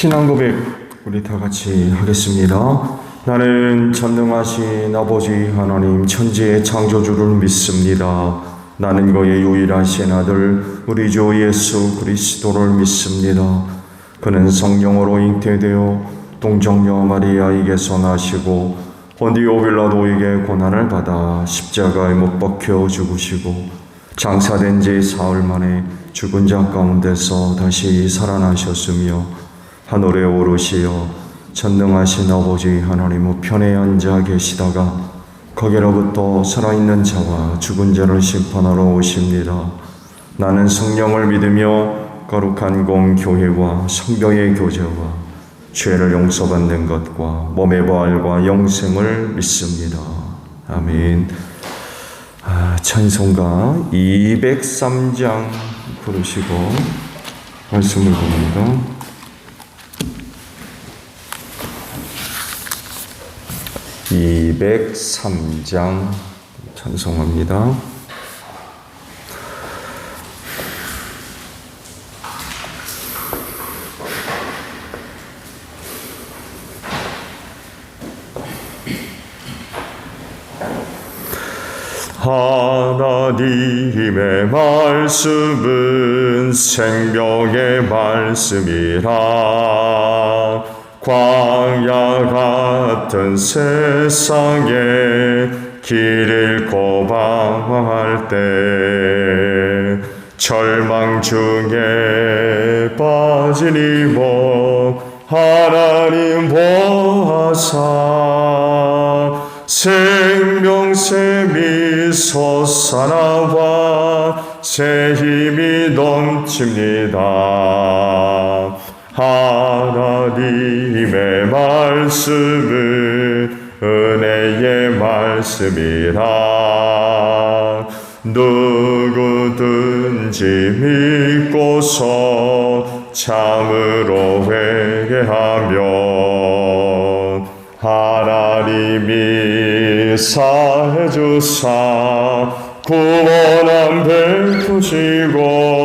신앙 고백 우리 다 같이 하겠습니다. 나는 전능하신 아버지 하나님 천지의 창조주를 믿습니다. 나는 그의 유일하신 아들 우리 주 예수 그리스도를 믿습니다. 그는 성령으로 잉태되어 동정녀 마리아에게서 나시고 본디오 빌라도에게 고난을 받아 십자가에 못 박혀 죽으시고 장사된 지 사흘 만에 죽은 자 가운데서 다시 살아나셨으며 하늘에 오르시어 전능하신 아버지 하나님 우편에 앉아 계시다가 거기로부터 살아있는 자와 죽은 자를 심판하러 오십니다. 나는 성령을 믿으며 거룩한 공교회와 성경의 교제와 죄를 용서받는 것과 몸의 부활과 영생을 믿습니다. 아멘. 찬송가 203장 부르시고 말씀을 봅니다. 203장 찬송합니다. 하나님의 말씀은 생명의 말씀이라. 광야 같은 세상에 길 잃고 방황할 때 절망 중에 빠진 이목 하나님 보아사 생명샘이 솟아나와 새 힘이 넘칩니다. 하나님의 말씀은 은혜의 말씀이라. 누구든지 믿고서 참으로 회개하면 하나님이 사해 주사 구원함 베푸시고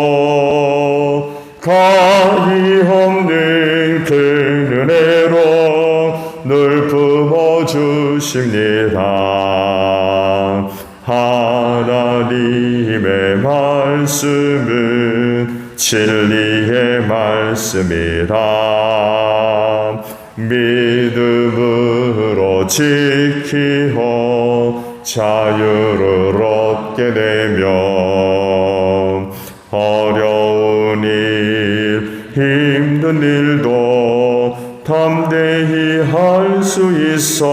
가히 없는 그 은혜로 늘 품어주십니다. 하나님의 말씀은 진리의 말씀이라. 믿음으로 지키어 자유를 얻게 되면 어려운 일, 힘든 일도 담대히 할 수 있어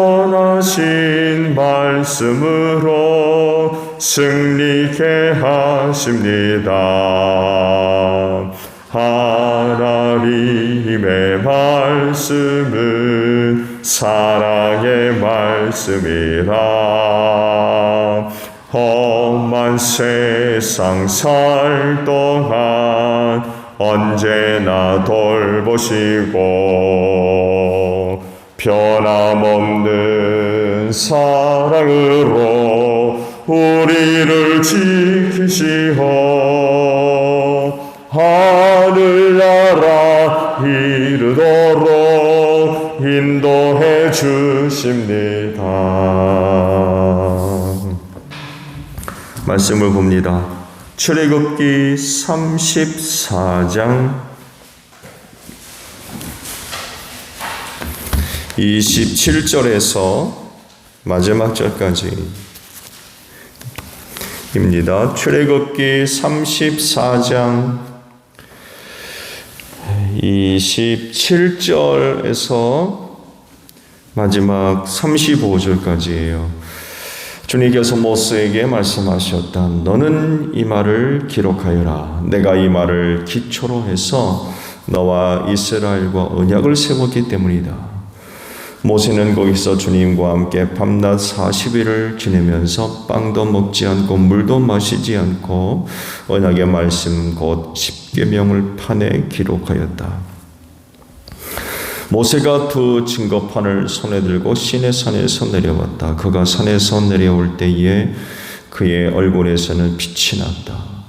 온전하신 말씀으로 승리케 하십니다. 하나님의 말씀은 사랑의 말씀이라. 험한 세상 살 동안 언제나 돌보시고 변함없는 사랑으로 우리를 지키시어 하늘나라 이르도록 인도해 주십니다. 말씀을 봅니다. 출애굽기 34장 27절에서 마지막 절까지 입니다. 출애굽기 34장 27절에서 마지막 35절까지예요. 주님께서 모세에게 말씀하셨다. 너는 이 말을 기록하여라. 내가 이 말을 기초로 해서 너와 이스라엘과 언약을 세웠기 때문이다. 모세는 거기서 주님과 함께 밤낮 40일을 지내면서 빵도 먹지 않고 물도 마시지 않고 언약의 말씀 곧 십계명을 판에 기록하였다. 모세가 두 증거판을 손에 들고 시내산에서 내려왔다. 그가 산에서 내려올 때에 그의 얼굴에서는 빛이 났다.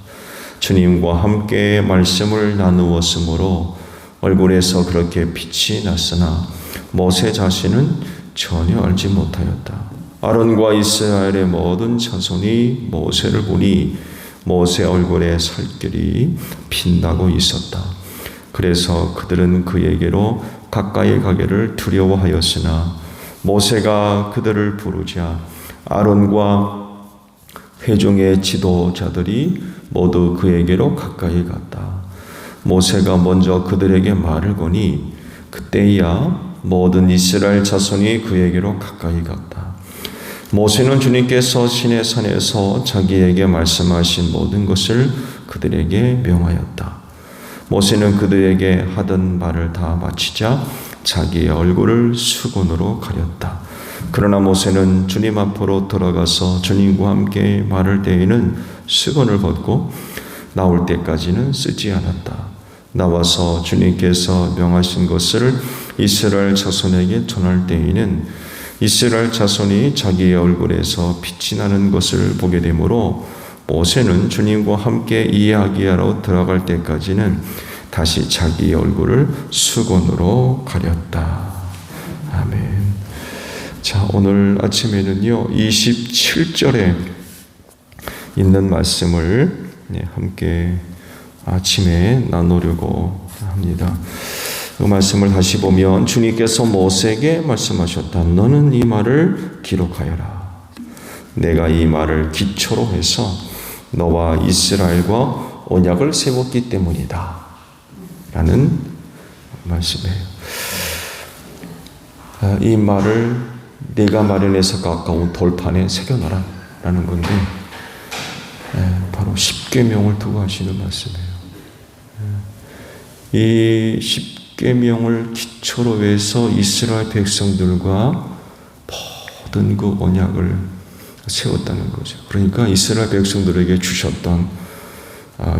주님과 함께 말씀을 나누었으므로 얼굴에서 그렇게 빛이 났으나 모세 자신은 전혀 알지 못하였다. 아론과 이스라엘의 모든 자손이 모세를 보니 모세 얼굴에 살결이 빛나고 있었다. 그래서 그들은 그에게로 가까이 가기를 두려워하였으나 모세가 그들을 부르자 아론과 회중의 지도자들이 모두 그에게로 가까이 갔다. 모세가 먼저 그들에게 말을 거니 그때야 모든 이스라엘 자손이 그에게로 가까이 갔다. 모세는 주님께서 시내 산에서 자기에게 말씀하신 모든 것을 그들에게 명하였다. 모세는 그들에게 하던 말을 다 마치자 자기의 얼굴을 수건으로 가렸다. 그러나 모세는 주님 앞으로 들어가서 주님과 함께 말할 때에는 수건을 벗고 나올 때까지는 쓰지 않았다. 나와서 주님께서 명하신 것을 이스라엘 자손에게 전할 때에는 이스라엘 자손이 자기의 얼굴에서 빛이 나는 것을 보게 되므로 모세는 주님과 함께 이야기하러 들어갈 때까지는 다시 자기의 얼굴을 수건으로 가렸다. 아멘. 자, 오늘 아침에는요 27절에 있는 말씀을 함께 아침에 나누려고 합니다. 그 말씀을 다시 보면 주님께서 모세에게 말씀하셨다. 너는 이 말을 기록하여라. 내가 이 말을 기초로 해서 너와 이스라엘과 언약을 세웠기 때문이다. 라는 말씀이에요. 이 말을 네가 마련해서 가까운 돌판에 새겨놔라 라는 건데 바로 십계명을 두고 하시는 말씀이에요. 이 십계명을 기초로 해서 이스라엘 백성들과 모든 그 언약을 세웠다는 거죠. 그러니까 이스라엘 백성들에게 주셨던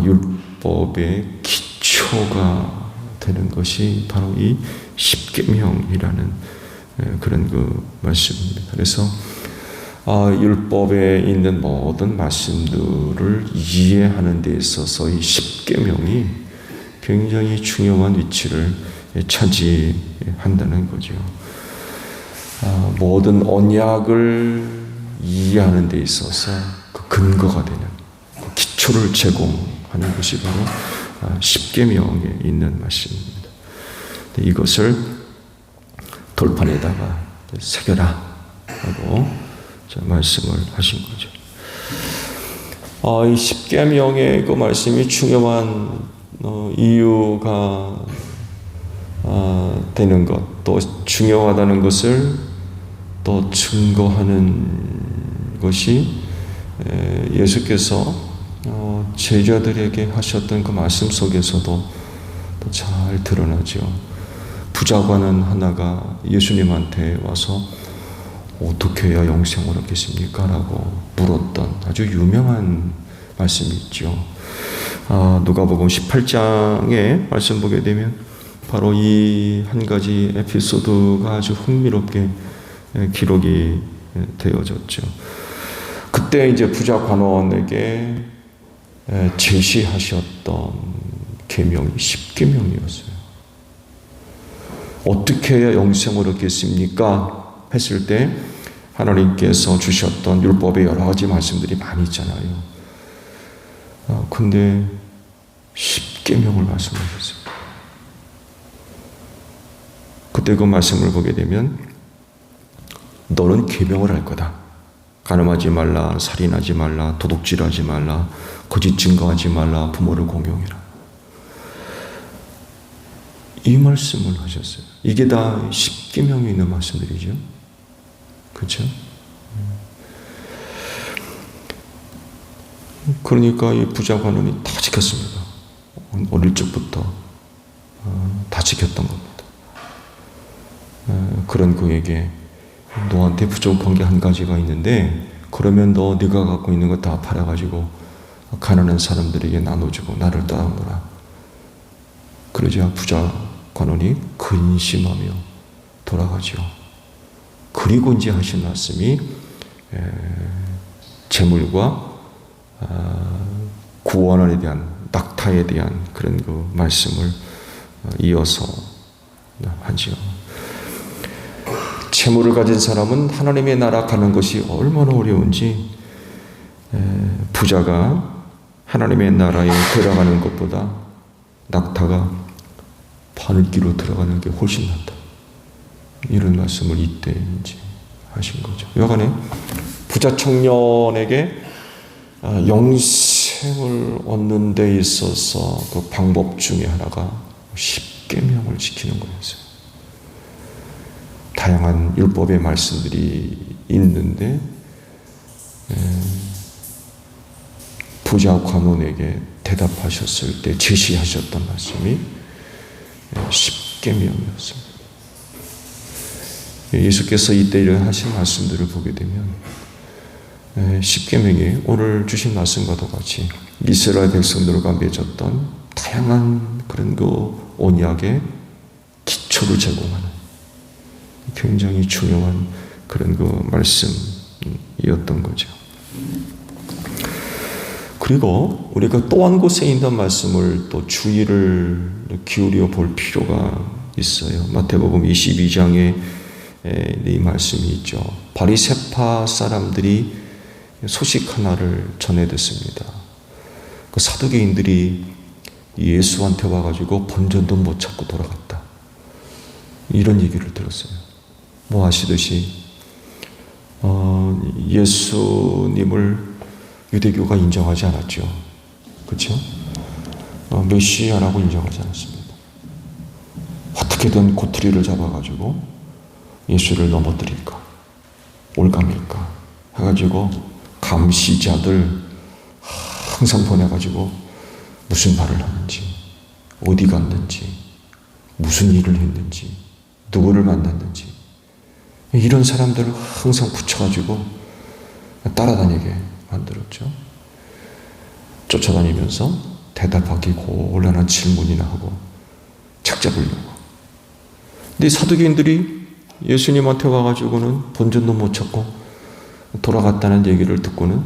율법의 기초가 되는 것이 바로 이 십계명이라는 그런 그 말씀입니다. 그래서 율법에 있는 모든 말씀들을 이해하는 데 있어서 이 십계명이 굉장히 중요한 위치를 차지한다는 거죠. 모든 언약을 이해하는 데 있어서 그 근거가 되는 그 기초를 제공하는 것이 바로 십계명에 있는 말씀입니다. 이것을 돌판에다가 새겨라 하고 말씀을 하신 거죠. 이 십계명의 그 말씀이 중요한 이유가 되는 것, 또 중요하다는 것을 또 증거하는 것이 예수께서 제자들에게 하셨던 그 말씀 속에서도 또 잘 드러나죠. 부자관은 하나가 예수님한테 와서 어떻게 해야 영생을 얻겠습니까? 라고 물었던 아주 유명한 말씀이 있죠. 누가복음 18장에 말씀 보게 되면 바로 이 한 가지 에피소드가 아주 흥미롭게 기록이 되어졌죠. 그때 이제 부자 관원에게 제시하셨던 계명이 십계명이었어요. 어떻게 해야 영생을 얻겠습니까? 했을 때 하나님께서 주셨던 율법의 여러 가지 말씀들이 많이 있잖아요. 근데 십계명을 말씀하셨어요. 그때 그 말씀을 보게 되면 너는 계명을 할 거다. 간음하지 말라, 살인하지 말라, 도둑질하지 말라, 거짓 증거하지 말라, 부모를 공경해라. 이 말씀을 하셨어요. 이게 다 십계명에 있는 말씀들이죠. 그렇죠? 그러니까 이 부자 관원이 다 지켰습니다. 어릴 적부터 다 지켰던 겁니다. 그런 그에게 너한테 부족한 게 한 가지가 있는데 그러면 네가 갖고 있는 거 다 팔아가지고 가난한 사람들에게 나눠주고 나를 따라오너라. 그러자 부자 관원이 근심하며 돌아가죠. 그리고 이제 하신 말씀이 재물과 구원에 대한 낙타에 대한 그런 그 말씀을 이어서 하지요. 채무를 가진 사람은 하나님의 나라 가는 것이 얼마나 어려운지, 부자가 하나님의 나라에 들어가는 것보다 낙타가 바늘기로 들어가는 게 훨씬 낫다. 이런 말씀을 이때 이제 하신 거죠. 여간에 부자 청년에게 영생을 얻는 데 있어서 그 방법 중에 하나가 십계명을 지키는 거였어요. 다양한 율법의 말씀들이 있는데 부자 관원에게 대답하셨을 때 제시하셨던 말씀이 십계명이었습니다. 예수께서 이때 하신 말씀들을 보게 되면 십계명이 오늘 주신 말씀과도 같이 이스라엘 백성들과 맺었던 다양한 그런 그 언약의 기초를 제공하는 굉장히 중요한 그런 그 말씀이었던 거죠. 그리고 우리가 또 한 곳에 있는 말씀을 또 주의를 기울여 볼 필요가 있어요. 마태복음 22장에 이 말씀이 있죠. 바리새파 사람들이 소식 하나를 전해 듣습니다. 그 사두개인들이 예수한테 와가지고 본전도 못 찾고 돌아갔다. 이런 얘기를 들었어요. 뭐 아시듯이 예수님을 유대교가 인정하지 않았죠. 그렇죠? 메시아라고 인정하지 않았습니다. 어떻게든 고투리를 잡아가지고 예수를 넘어뜨릴까, 올감일까 해가지고 감시자들 항상 보내가지고 무슨 말을 하는지, 어디 갔는지, 무슨 일을 했는지, 누구를 만났는지 이런 사람들을 항상 붙여가지고 따라다니게 만들었죠. 쫓아다니면서 대답하기 곤란한 질문이나 하고 착잡으려고. 근데 사두개인들이 예수님한테 와가지고는 본전도 못 찾고 돌아갔다는 얘기를 듣고는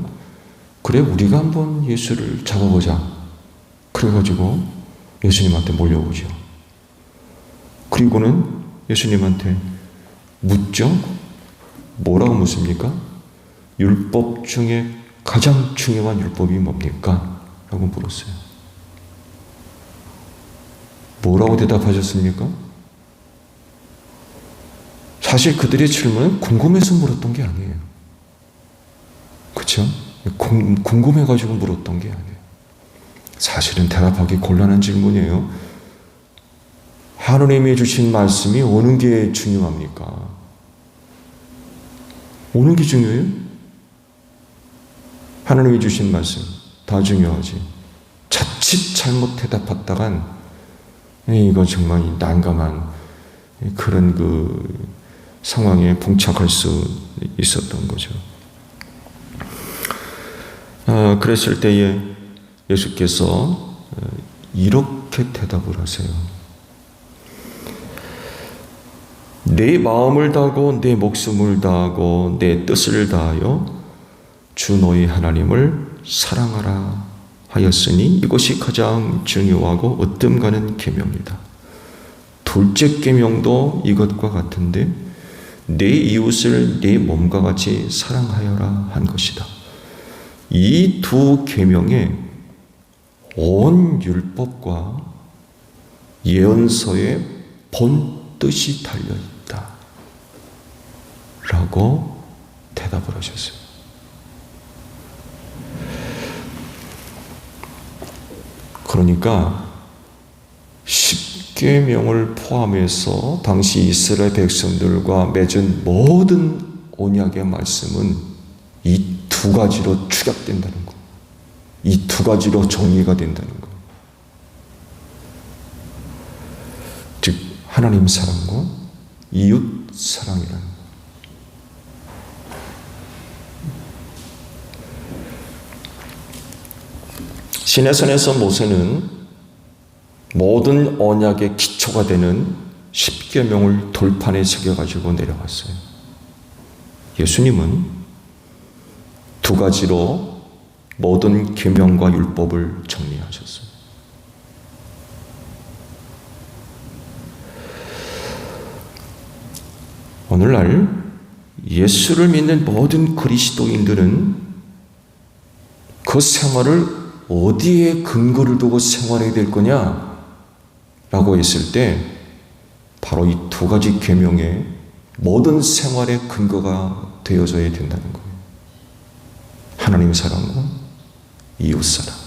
그래 우리가 한번 예수를 잡아보자. 그래가지고 예수님한테 몰려오죠. 그리고는 예수님한테 묻죠. 뭐라고 묻습니까? 율법 중에 가장 중요한 율법이 뭡니까? 라고 물었어요. 뭐라고 대답하셨습니까? 사실 그들의 질문은 궁금해서 물었던 게 아니에요. 그렇죠? 궁금해가지고 물었던 게 아니에요. 사실은 대답하기 곤란한 질문이에요. 하느님이 주신 말씀이 어느 게 중요합니까? 어느 게 중요해요? 하느님이 주신 말씀 다 중요하지. 자칫 잘못 대답했다간 이거 정말 난감한 그런 그 상황에 봉착할 수 있었던 거죠. 그랬을 때에 예수께서 이렇게 대답을 하세요. 내 마음을 다하고 내 목숨을 다하고 내 뜻을 다하여 주 너희 하나님을 사랑하라 하였으니 이것이 가장 중요하고 으뜸 가는 계명이다. 둘째 계명도 이것과 같은데 내 이웃을 내 몸과 같이 사랑하여라 한 것이다. 이 두 계명에 온 율법과 예언서의 본 뜻이 달려있다 라고 대답을 하셨어요. 그러니까 십계명을 포함해서 당시 이스라엘 백성들과 맺은 모든 언약의 말씀은 이 두 가지로 축약된다는 거, 이 두 가지로 정리가 된다는 거. 즉 하나님 사랑과 이웃 사랑이라는 거. 시내산에서 모세는 모든 언약의 기초가 되는 십계명을 돌판에 새겨가지고 내려갔어요. 예수님은 두 가지로 모든 계명과 율법을 정리하셨어요. 오늘날 예수를 믿는 모든 그리스도인들은 그 생활을 어디에 근거를 두고 생활해야 될 거냐라고 했을 때 바로 이 두 가지 계명의 모든 생활의 근거가 되어져야 된다는 거예요. 하나님 사랑과 이웃 사랑.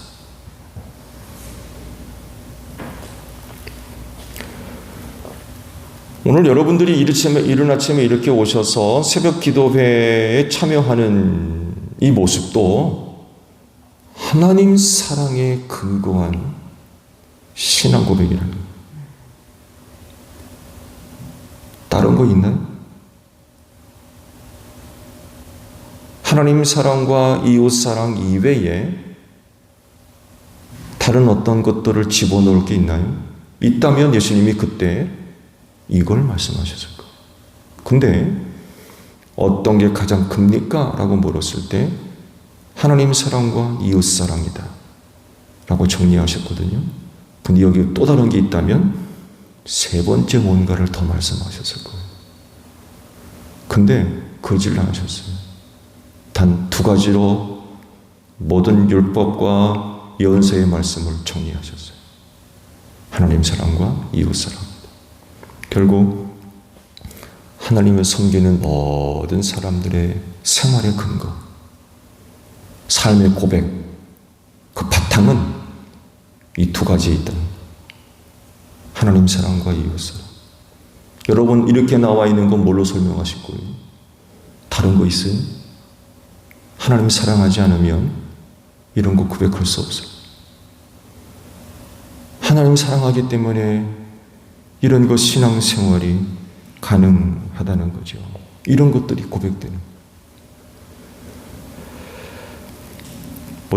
오늘 여러분들이 이른 아침에 이렇게 오셔서 새벽 기도회에 참여하는 이 모습도 하나님 사랑에 근거한 신앙 고백이라는 거예요. 다른 거 있나요? 하나님 사랑과 이웃 사랑 이외에 다른 어떤 것들을 집어넣을 게 있나요? 있다면 예수님이 그때 이걸 말씀하셨을 거예요. 근데 어떤 게 가장 큽니까? 라고 물었을 때 하나님 사랑과 이웃 사랑이다 라고 정리하셨거든요. 근데 여기 또 다른 게 있다면 세 번째 뭔가를 더 말씀하셨을 거예요. 근데 그러질 않으셨어요. 단 두 가지로 모든 율법과 예언서의 말씀을 정리하셨어요. 하나님 사랑과 이웃 사랑. 결국 하나님을 섬기는 모든 사람들의 생활의 근거, 삶의 고백, 그 바탕은 이 두 가지에 있다. 하나님 사랑과 이웃 사랑. 여러분 이렇게 나와 있는 건 뭘로 설명하실 거예요? 다른 거 있어요? 하나님 사랑하지 않으면 이런 거 고백할 수 없어요. 하나님 사랑하기 때문에 이런 것 신앙생활이 가능하다는 거죠. 이런 것들이 고백되는.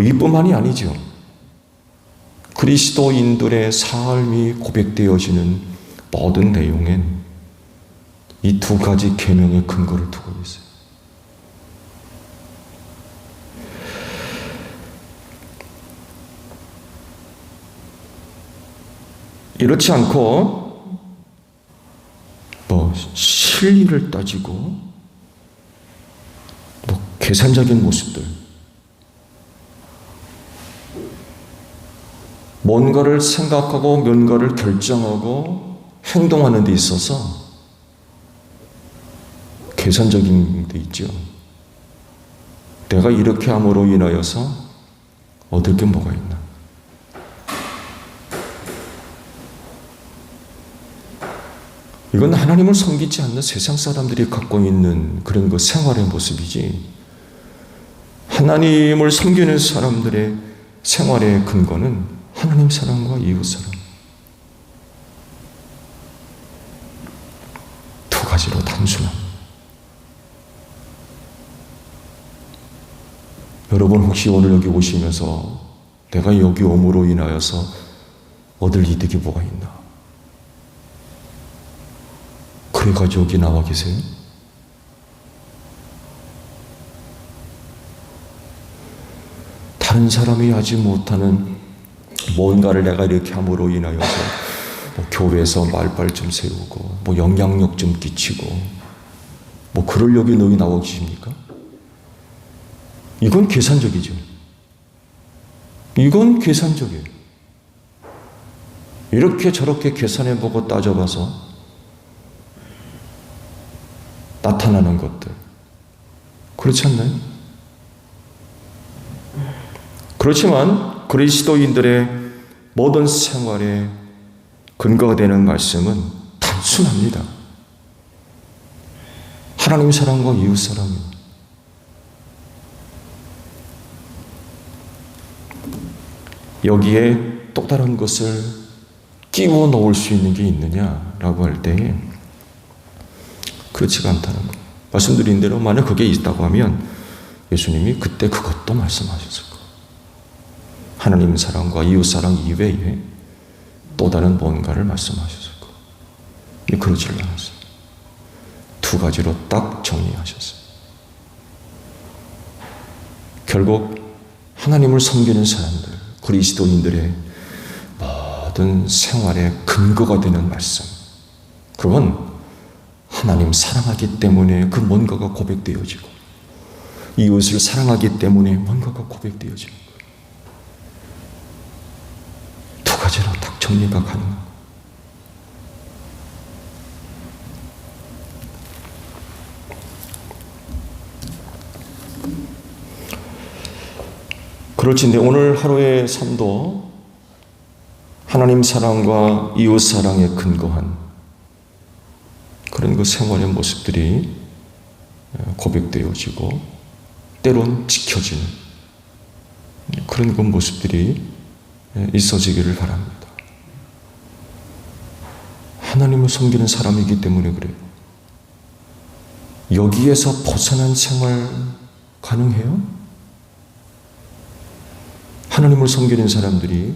이뿐만이 아니죠. 그리스도인들의 삶이 고백되어지는 모든 내용엔 이 두 가지 계명의 근거를 두고 있어요. 이렇지 않고 실리를 따지고 계산적인 모습들, 뭔가를 생각하고 뭔가를 결정하고 행동하는 데 있어서 계산적인 데 있죠. 내가 이렇게 함으로 인하여서 얻을 게 뭐가 있나? 이건 하나님을 섬기지 않는 세상 사람들이 갖고 있는 그런 그 생활의 모습이지, 하나님을 섬기는 사람들의 생활의 근거는 하나님 사랑과 이웃 사랑. 두 가지로 단순합니다. 여러분 혹시 오늘 여기 오시면서 내가 여기 옴으로 인하여서 얻을 이득이 뭐가 있나? 그래가지고 여기 나와 계세요? 다른 사람이 하지 못하는 뭔가를 내가 이렇게 함으로 인하여서 교회에서 말빨 좀 세우고 영향력 좀 끼치고 그러려고 여기 나와 계십니까? 이건 계산적이죠. 이건 계산적이에요. 이렇게 저렇게 계산해보고 따져봐서 나타나는 것들. 그렇지 않나요? 그렇지만 그리스도인들의 모든 생활에 근거가 되는 말씀은 단순합니다. 하나님 사랑과 이웃 사랑입니다. 여기에 또 다른 것을 끼워 넣을 수 있는 게 있느냐라고 할 때에 그렇지가 않다는 거예요. 말씀드린 대로 만약 그게 있다고 하면 예수님이 그때 그것도 말씀하셨을 거예요. 하나님 사랑과 이웃 사랑 이외에 또 다른 뭔가를 말씀하셨을 거예요. 근데 그러질 않았어요. 두 가지로 딱 정리하셨어요. 결국 하나님을 섬기는 사람들, 그리스도인들의 모든 생활의 근거가 되는 말씀, 그건 하나님 사랑하기 때문에 그 뭔가가 고백되어지고, 이웃을 사랑하기 때문에 뭔가가 고백되어지는 거예요. 두 가지로 딱 정리가 가능한 거예요. 그렇지, 오늘 하루의 삶도 하나님 사랑과 이웃 사랑에 근거한 그런 그 생활의 모습들이 고백되어지고 때론 지켜지는 그런 그 모습들이 있어지기를 바랍니다. 하나님을 섬기는 사람이기 때문에 그래요. 여기에서 벗어난 생활 가능해요? 하나님을 섬기는 사람들이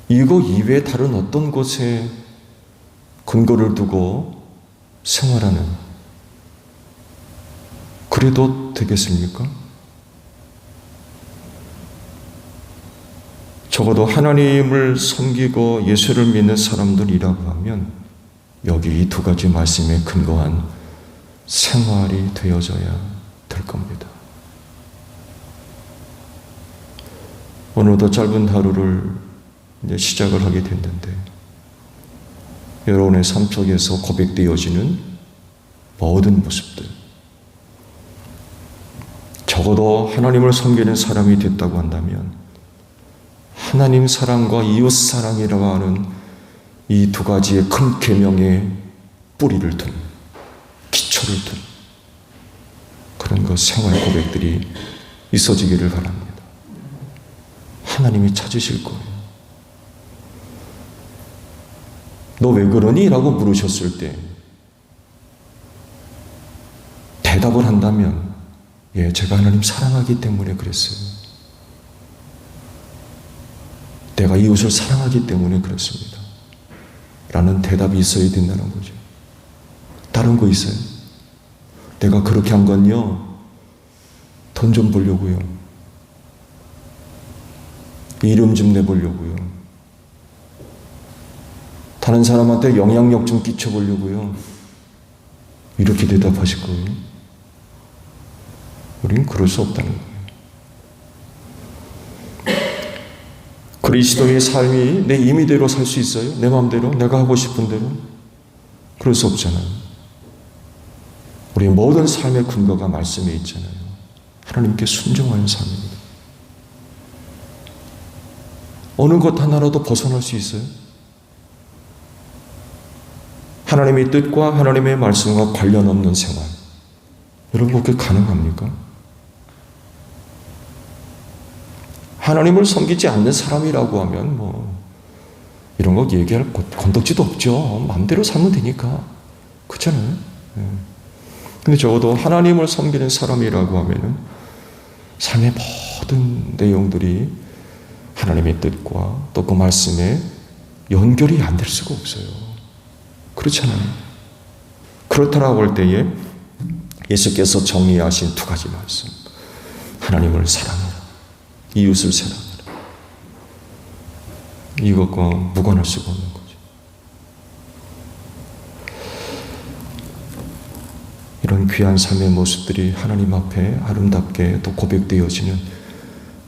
이거 이외에 다른 어떤 곳에 근거를 두고 생활하는, 그래도 되겠습니까? 적어도 하나님을 섬기고 예수를 믿는 사람들이라고 하면 여기 이 두 가지 말씀에 근거한 생활이 되어져야 될 겁니다. 오늘도 짧은 하루를 이제 시작을 하게 됐는데, 여러분의 삶 속에서 고백되어지는 모든 모습들, 적어도 하나님을 섬기는 사람이 됐다고 한다면 하나님 사랑과 이웃 사랑이라고 하는 이 두 가지의 큰 계명의 뿌리를 둔, 기초를 둔 그런 그 생활 고백들이 있어지기를 바랍니다. 하나님이 찾으실 거예요. 너 왜 그러니? 라고 물으셨을 때 대답을 한다면, 예, 제가 하나님 사랑하기 때문에 그랬어요. 내가 이웃을 사랑하기 때문에 그렇습니다. 라는 대답이 있어야 된다는 거죠. 다른 거 있어요? 내가 그렇게 한 건요, 돈 좀 벌려고요. 이름 좀 내보려고요. 다른 사람한테 영향력 좀 끼쳐보려고요. 이렇게 대답하실 거예요. 우리는 그럴 수 없다는 거예요. 그리스도의 삶이 내 임의대로 살 수 있어요? 내 마음대로? 내가 하고 싶은 대로? 그럴 수 없잖아요. 우리의 모든 삶의 근거가 말씀에 있잖아요. 하나님께 순종하는 삶입니다. 어느 것 하나라도 벗어날 수 있어요? 하나님의 뜻과 하나님의 말씀과 관련 없는 생활, 여러분 그렇게 가능합니까? 하나님을 섬기지 않는 사람이라고 하면 뭐 이런 거 얘기할 건덕지도 없죠. 마음대로 살면 되니까. 그렇잖아요. 근데 적어도 하나님을 섬기는 사람이라고 하면은 삶의 모든 내용들이 하나님의 뜻과 또 그 말씀에 연결이 안 될 수가 없어요. 그렇잖아요. 그렇다라고 할 때에 예수께서 정의하신 두 가지 말씀, 하나님을 사랑해라, 이웃을 사랑해라, 이것과 무관할 수가 없는 거죠. 이런 귀한 삶의 모습들이 하나님 앞에 아름답게 또 고백되어지는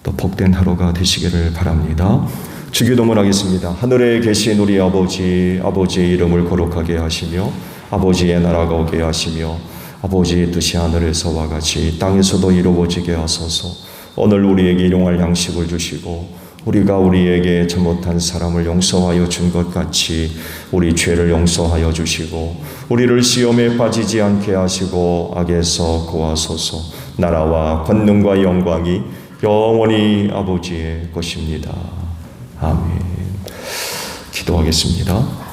또 복된 하루가 되시기를 바랍니다. 주기도문 하겠습니다. 하늘에 계신 우리 아버지, 아버지의 이름을 거룩하게 하시며 아버지의 나라가 오게 하시며 아버지의 뜻이 하늘에서와 같이 땅에서도 이루어지게 하소서. 오늘 우리에게 일용할 양식을 주시고 우리가 우리에게 잘못한 사람을 용서하여 준 것 같이 우리 죄를 용서하여 주시고 우리를 시험에 빠지지 않게 하시고 악에서 구하소서. 나라와 권능과 영광이 영원히 아버지의 것입니다. 아멘. 기도하겠습니다.